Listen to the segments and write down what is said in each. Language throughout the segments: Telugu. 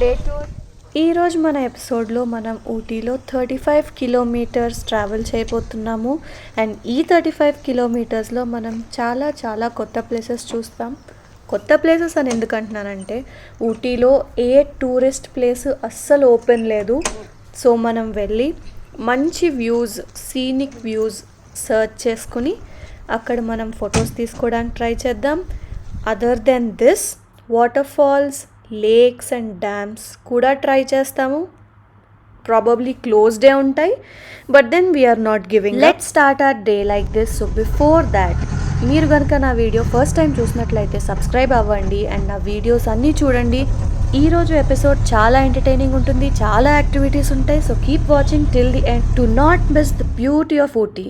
Day tour. ఈరోజు మన ఎపిసోడ్లో మనం ఊటీలో 35 కిలోమీటర్స్ ట్రావెల్ చేయబోతున్నాము. అండ్ ఈ 35 కిలోమీటర్స్లో మనం చాలా చాలా కొత్త ప్లేసెస్ చూస్తాం. కొత్త ప్లేసెస్ అని ఎందుకు అంటున్నానంటే ఊటీలో ఏ టూరిస్ట్ ప్లేస్ అస్సలు ఓపెన్ లేదు. సో మనం వెళ్ళి మంచి వ్యూస్, సీనిక్ వ్యూస్ సర్చ్ చేసుకుని అక్కడ మనం ఫొటోస్ తీసుకోవడానికి ట్రై చేద్దాం. Other than this waterfalls, lakes and dams కూడా ట్రై చేస్తాము. ప్రాబబ్లీ క్లోజ్డే ఉంటాయి, but then we're not giving. Let's start our day like this. So before that మీరు కనుక నా వీడియో ఫస్ట్ టైం చూసినట్లయితే సబ్స్క్రైబ్ అవ్వండి అండ్ నా వీడియోస్ అన్నీ చూడండి. ఈరోజు ఎపిసోడ్ చాలా ఎంటర్టైనింగ్ ఉంటుంది, చాలా యాక్టివిటీస్ ఉంటాయి. So keep watching till the end to not miss the beauty of Ooty.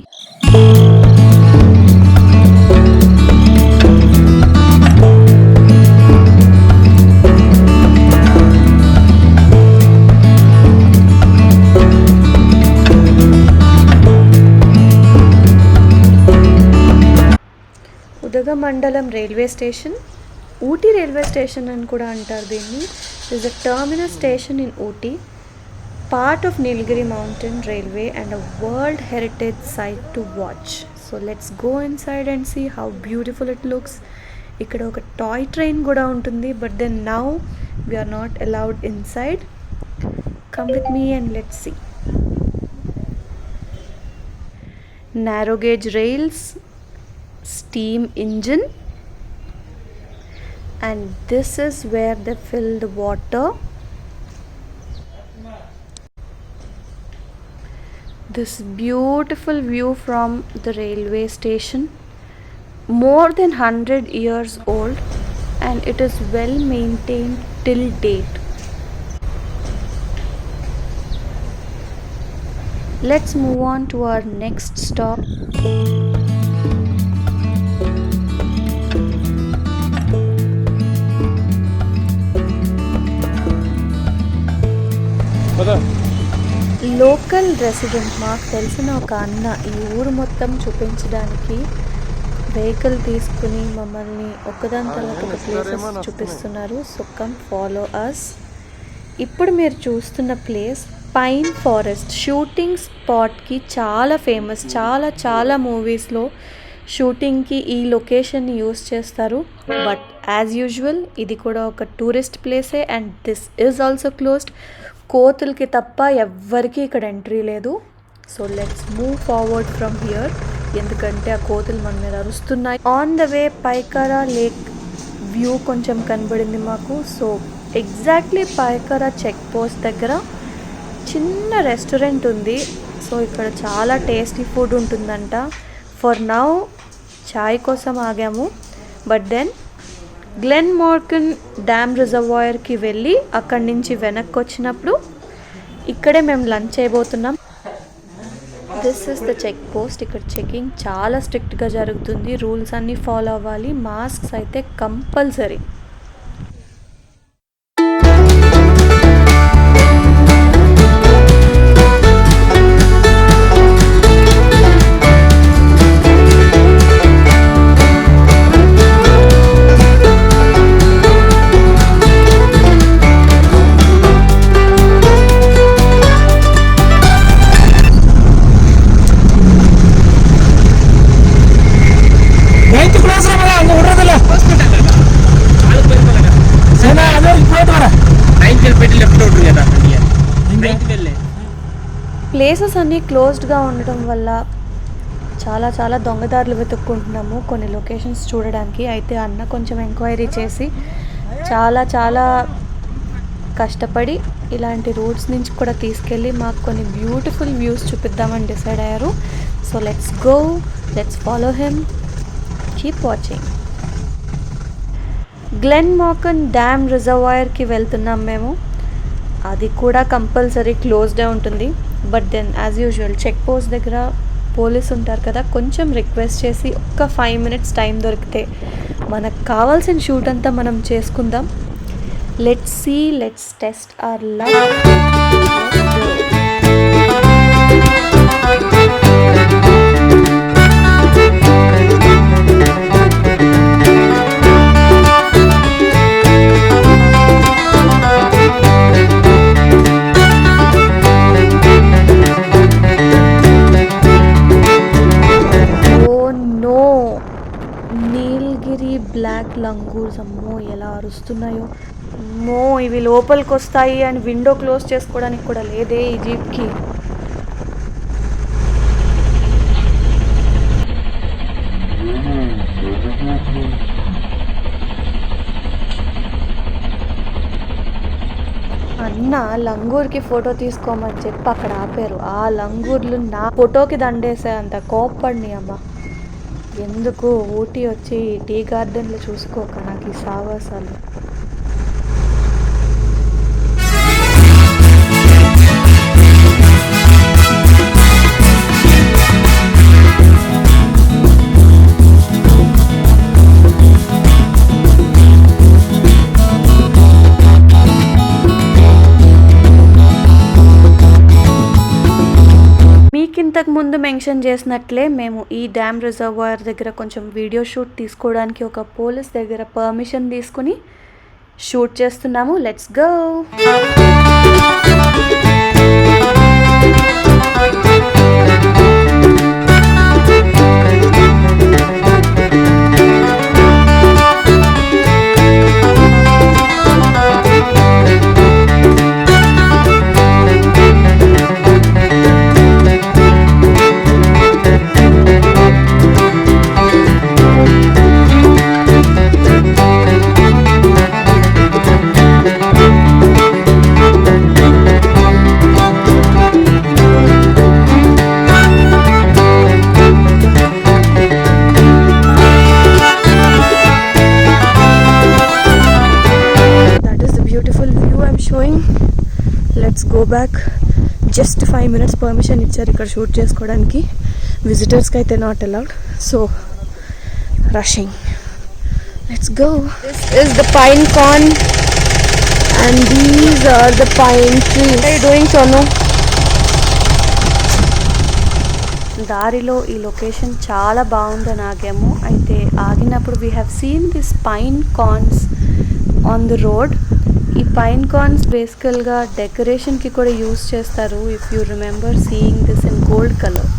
Udhagamandalam railway station, Ooty railway station అని కూడా అంటారు దీన్ని. Is a terminal station in Ooty, part of Nilgiri mountain railway and a world heritage site to watch. So let's go inside and see how beautiful it looks. ఇక్కడ ఒక టాయ్ ట్రైన్ కూడా ఉంటుంది, but then now we're not allowed inside. Come with me and let's see. Narrow gauge rails, steam engine, and this is where they fill the water. This beautiful view from the railway station, more than 100 years old, and it is well maintained till date. Let's move on to our next stop. Local resident, మాకు తెలిసిన ఒక అన్న ఈ ఊరు మొత్తం చూపించడానికి వెహికల్ తీసుకుని మమ్మల్ని ఒకదాని తర్వాత ఒక ప్లేసెస్ చూపిస్తున్నారు. So come follow us. ఇప్పుడు మీరు చూస్తున్న ప్లేస్ పైన్ ఫారెస్ట్, షూటింగ్ స్పాట్కి చాలా ఫేమస్. చాలా చాలా మూవీస్లో షూటింగ్కి ఈ లొకేషన్ని యూస్ చేస్తారు. బట్ యాజ్ యూజువల్ ఇది కూడా ఒక టూరిస్ట్ ప్లేసే and this is also closed. కోతులకి తప్ప ఎవ్వరికీ ఇక్కడ ఎంట్రీ లేదు. So let's move forward from here, ఎందుకంటే ఆ కోతులు మన మీద అరుస్తున్నాయి. On the way Pykara lake view కొంచెం కనబడింది మాకు. So exactly Pykara check post దగ్గర చిన్న రెస్టారెంట్ ఉంది. సో ఇక్కడ చాలా టేస్టీ ఫుడ్ ఉంటుందంట. ఫర్ నౌ చాయ్ కోసం ఆగాము, బట్ దెన్ గ్లెన్మార్గన్ డ్యామ్ రిజర్వాయర్కి వెళ్ళి అక్కడి నుంచి వెనక్కి వచ్చినప్పుడు ఇక్కడే మేము లంచ్ చేయబోతున్నాం. This is the check post. ఇక్కడ చెకింగ్ చాలా స్ట్రిక్ట్గా జరుగుతుంది, రూల్స్ అన్నీ ఫాలో అవ్వాలి, మాస్క్స్ అయితే కంపల్సరీ. ప్లేసెస్ అన్నీ క్లోజ్డ్గా ఉండటం వల్ల చాలా చాలా దొంగదారులు వెతుక్కుంటున్నాము కొన్ని లొకేషన్స్ చూడడానికి. అయితే అన్న కొంచెం ఎంక్వైరీ చేసి చాలా చాలా కష్టపడి ఇలాంటి రూట్స్ నుంచి కూడా తీసుకెళ్ళి మాకు కొన్ని బ్యూటిఫుల్ వ్యూస్ చూపిద్దామని డిసైడ్ అయ్యారు. So let's go, let's follow him, keep watching. Glenmorgan dam రిజర్వాయర్కి వెళ్తున్నాం మేము. అది కూడా కంపల్సరీ క్లోజ్డే ఉంటుంది. But then as usual check post దగ్గర పోలీస్ ఉంటారు కదా, కొంచెం రిక్వెస్ట్ చేసి ఒక్క 5 minutes టైం దొరికితే మనకు కావాల్సిన షూట్ అంతా మనం చేసుకుందాం. Let's see, let's test our luck. Langurs అమ్మో ఎలా అరుస్తున్నాయో. అమ్మో ఇవి లోపలికి వస్తాయి అని విండో క్లోజ్ చేసుకోవడానికి కూడా లేదే ఈ జీప్కి. అన్న లంగూర్కి ఫోటో తీసుకోమని చెప్పి అక్కడ ఆపారు. ఆ లంగూర్లు నా ఫోటోకి దండేసే అంత కోప్పడిని అమ్మ. ఎందుకు ఊటీ వచ్చి టీ గార్డెన్లో చూసుకోక నాకు ఈ సావాసాలు. ఇంతకు ముందు మెన్షన్ చేసినట్లే మేము ఈ డ్యామ్ రిజర్వాయర్ దగ్గర కొంచెం వీడియో షూట్ తీసుకోవడానికి ఒక పోలీస్ దగ్గర పర్మిషన్ తీసుకుని షూట్ చేస్తున్నాము. Let's go. Let's go back. Just 5 minutes permission ఇచ్చారు ఇక్కడ షూట్ చేసుకోవడానికి. విజిటర్స్కి అయితే not allowed. So rushing. Let's go. This is the pine cone and these are the pine trees. What are you doing Sonu? దారిలో ఈ లొకేషన్ చాలా బాగుందని ఆగాము. అయితే ఆగినప్పుడు we have seen this pine cones on the road. ఈ పైన్ కార్న్స్ బేసికల్గా డెకరేషన్కి కూడా యూస్ చేస్తారు. If you remember seeing this in gold colour.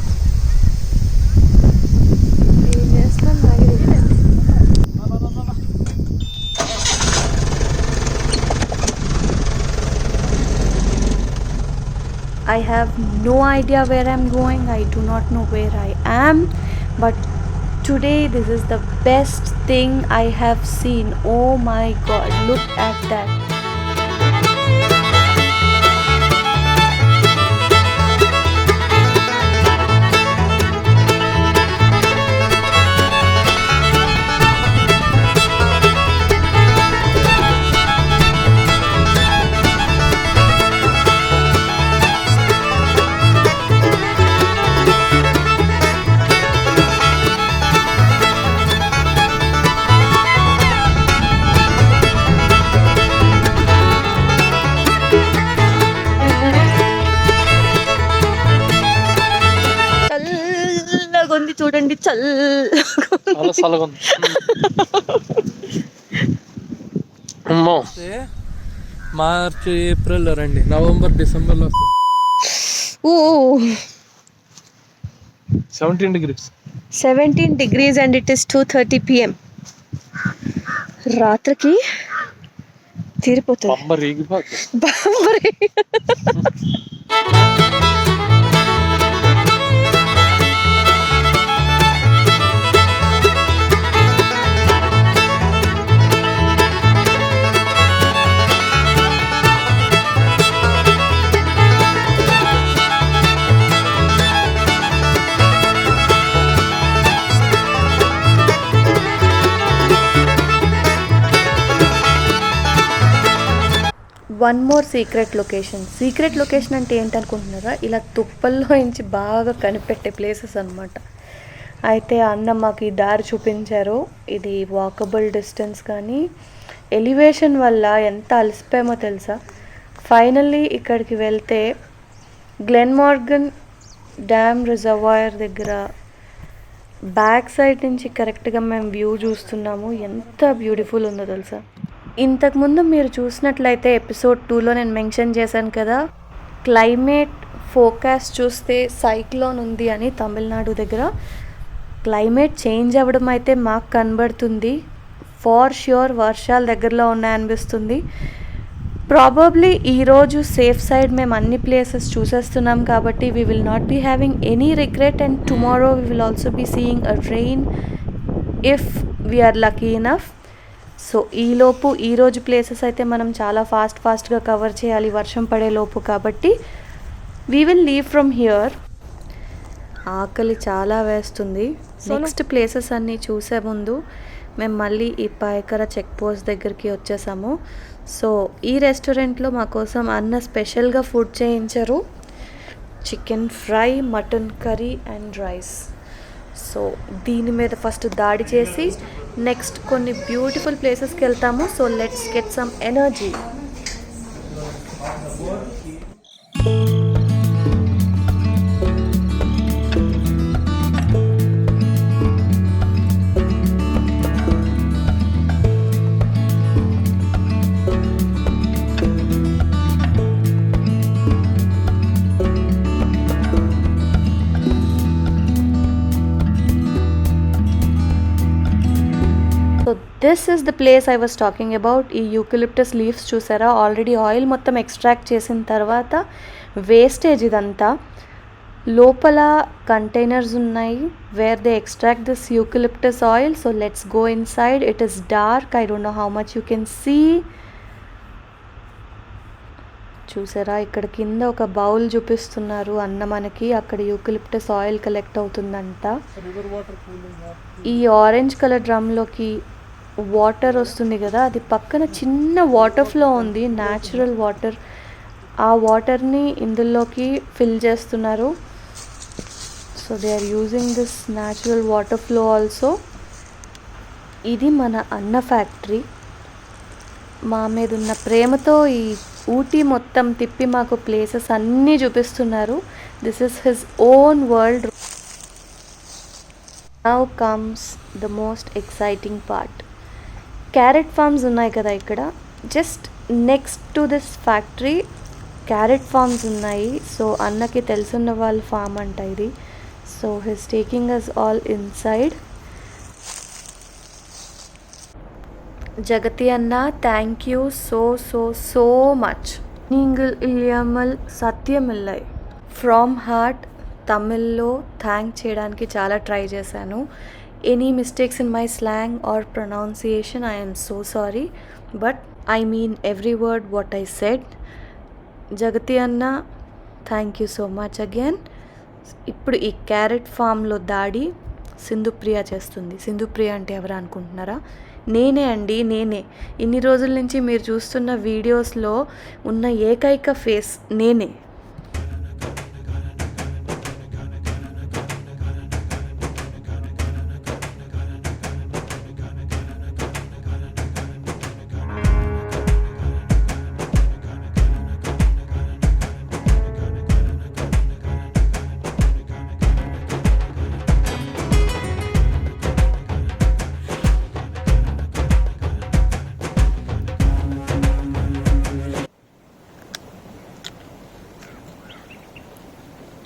I have no idea where I'm going. I do not know where I am. But today this is the best thing I have seen. Oh my God, look at that. చూడండి చల్లగా మార్చ్ ఏప్రిల్ రండి, నవంబర్ డిసెంబర్లో 17 degrees and it is 2:30 PM. రాత్రికి తీరిపోతుంది. వన్ మోర్ సీక్రెట్ లొకేషన్ అంటే ఏంటనుకుంటున్నారా? ఇలా తుప్పల్లో నుంచి బాగా కనిపెట్టే ప్లేసెస్ అనమాట. అయితే అన్న మాకు ఈ దారి చూపించారు. ఇది వాకబుల్ డిస్టెన్స్, కానీ ఎలివేషన్ వల్ల ఎంత అలసిపోయామో తెలుసా. ఫైనల్లీ ఇక్కడికి వెళ్తే గ్లెన్మార్గన్ డ్యామ్ రిజర్వాయర్ దగ్గర బ్యాక్ సైడ్ నుంచి కరెక్ట్గా మేము వ్యూ చూస్తున్నాము. ఎంత బ్యూటిఫుల్ ఉందో తెలుసా. ఇంతకుముందు మీరు చూసినట్లయితే ఎపిసోడ్ 2లో నేను మెన్షన్ చేశాను కదా, క్లైమేట్ ఫోకాస్ట్ చూస్తే సైక్లోన్ ఉంది అని తమిళనాడు దగ్గర. క్లైమేట్ చేంజ్ అవ్వడం అయితే మాకు కనబడుతుంది. ఫార్ ష్యూర్ వర్షాలు దగ్గరలో ఉన్నాయనిపిస్తుంది. ప్రాబబ్లీ ఈరోజు సేఫ్ సైడ్ మేము అన్ని ప్లేసెస్ చూసేస్తున్నాం కాబట్టి we will not be having any regret, and tomorrow we will also be seeing a rain if we're lucky enough. So ఈరోజు ప్లేసెస్ అయితే మనం చాలా ఫాస్ట్గా కవర్ చేయాలి వర్షం పడేలోపు, కాబట్టి we will leave from here. ఆకలి చాలా వేస్తుంది. నెక్స్ట్ ప్లేసెస్ అన్నీ చూసే ముందు మేము మళ్ళీ ఈ పాయకర చెక్ పోస్ట్ దగ్గరికి వచ్చేసాము. సో ఈ రెస్టారెంట్లో మా కోసం అన్న స్పెషల్గా ఫుడ్ చేయించారు, chicken fry, mutton curry and rice. So దీని మీద ఫస్ట్ దాడి చేసి నెక్స్ట్ కొన్ని బ్యూటిఫుల్ ప్లేసెస్కి వెళ్తాము. So let's get some energy. So this is the place I was talking about. ఈ యూకలిప్టస్ లీవ్స్ చూసారా, ఆల్రెడీ ఆయిల్ మొత్తం ఎక్స్ట్రాక్ట్ చేసిన తర్వాత వేస్టేజ్ ఇదంతా. లోపల కంటైనర్స్ ఉన్నాయి where they extract this eucalyptus oil. So let's go inside. It is dark, I don't know how much you can see. చూసారా, ఇక్కడ కింద ఒక బౌల్ చూపిస్తున్నారు అన్న మనకి, అక్కడ యూకలిప్టస్ ఆయిల్ కలెక్ట్ అవుతుందంట. ఈ ఆరెంజ్ కలర్ డ్రమ్లోకి వాటర్ వస్తుంది కదా, అది పక్కన చిన్న వాటర్ ఫ్లో ఉంది, న్యాచురల్ వాటర్. ఆ వాటర్ని ఇందులోకి ఫిల్ చేస్తున్నారు. So they are using this natural water flow also. ఇది మన అన్న ఫ్యాక్టరీ. మా మీద ఉన్న ప్రేమతో ఈ ఊటీ మొత్తం తిప్పి మాకు ప్లేసెస్ అన్నీ చూపిస్తున్నారు. This is his own world. Now comes the most exciting part. Carrot farms ఉన్నాయి కదా ఇక్కడ, just next to this factory carrot farms ఉన్నాయి. సో అన్నకి తెలుసున్న వాళ్ళ ఫార్మ్ అంట ఇది. So he's taking us all inside. Jagathi అన్న, థ్యాంక్ యూ సో మచ్. நீங்கள் ఇల్లాமல் సత్యమిల్లై. ఫ్రమ్ హార్ట్ తమిళ్లో థ్యాంక్ చేయడానికి చాలా ట్రై చేశాను. Any mistakes in my slang or pronunciation, I am so sorry, but I mean every word what I said. Jagathi అన్న, thank you so much again. ఇప్పుడు ఈ క్యారెట్ ఫామ్లో దాడి సింధుప్రియ చేస్తుంది. సింధుప్రియ అంటే ఎవరు అనుకుంటున్నారా? నేనే అండి, నేనే. ఇన్ని రోజుల నుంచి మీరు చూస్తున్న వీడియోస్లో ఉన్న ఏకైక ఫేస్ నేనే.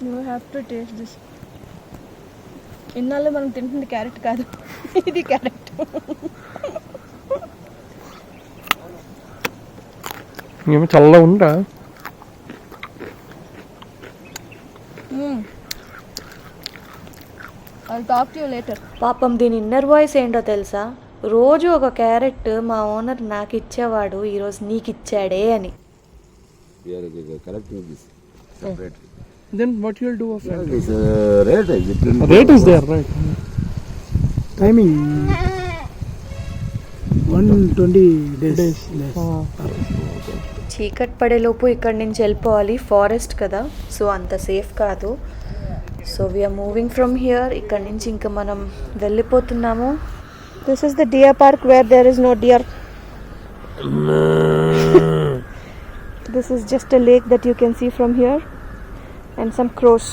You have to taste this. ఇన్నాళ్ళు మనం తింటుంది క్యారెట్ కాదు, ఇది క్యారెట్. ఏమో చల్లగా ఉందా? I'll talk to you later. పాపం దీని ఇన్నర్ వాయిస్ ఏంటో తెలుసా? రోజు ఒక క్యారెట్ మా ఓనర్ నాకు ఇచ్చేవాడు, ఈరోజు నీకు ఇచ్చాడే అని. Then what you'll do of that? This rate is it? Rate is there, right? Timing 120 days. చీకటి పడేలోపు ఇక్కడి నుంచి వెళ్ళిపోవాలి, ఫారెస్ట్ కదా, సో అంత సేఫ్ కాదు. So we're moving from here. ఇక్కడి నుంచి ఇంకా మనం వెళ్ళిపోతున్నాము. This is the deer park where there is no deer. This is just a lake that you can see from here and some crows.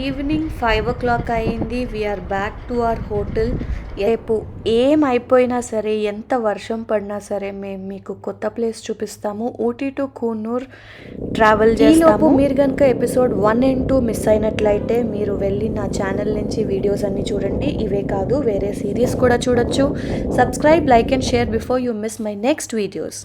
Evening 5 o'clock అయింది. We're back to our hotel. రేపు ఏమైపోయినా సరే, ఎంత వర్షం పడినా సరే మేము మీకు కొత్త ప్లేస్ చూపిస్తాము. ఊటీ టు కూనూర్ ట్రావెల్ చేస్తాము. మీరు కనుక ఎపిసోడ్ 1 and 2 మిస్ అయినట్లయితే మీరు వెళ్ళి నా ఛానల్ నుంచి వీడియోస్ అన్ని చూడండి. ఇవే కాదు వేరే సిరీస్ కూడా చూడొచ్చు. Subscribe, like and share before you miss my next videos.